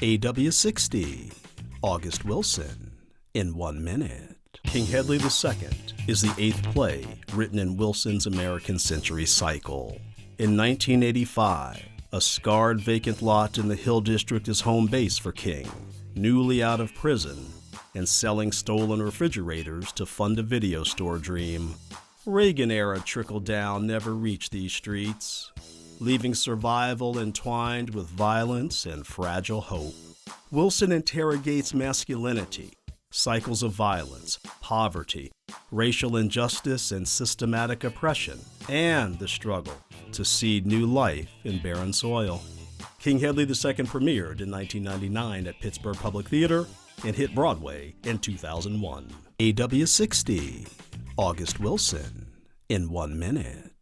AW60, August Wilson, in 1 minute. King Hedley II is the 8th play written in Wilson's American Century cycle. In 1985, a scarred vacant lot in the Hill District is home base for King, newly out of prison and selling stolen refrigerators to fund a video store dream. Reagan-era trickle-down never reached these streets, leaving survival entwined with violence and fragile hope. Wilson interrogates masculinity, cycles of violence, poverty, racial injustice, and systematic oppression, and the struggle to seed new life in barren soil. King Hedley II premiered in 1999 at Pittsburgh Public Theater and hit Broadway in 2001. AW60, August Wilson, in 1 minute.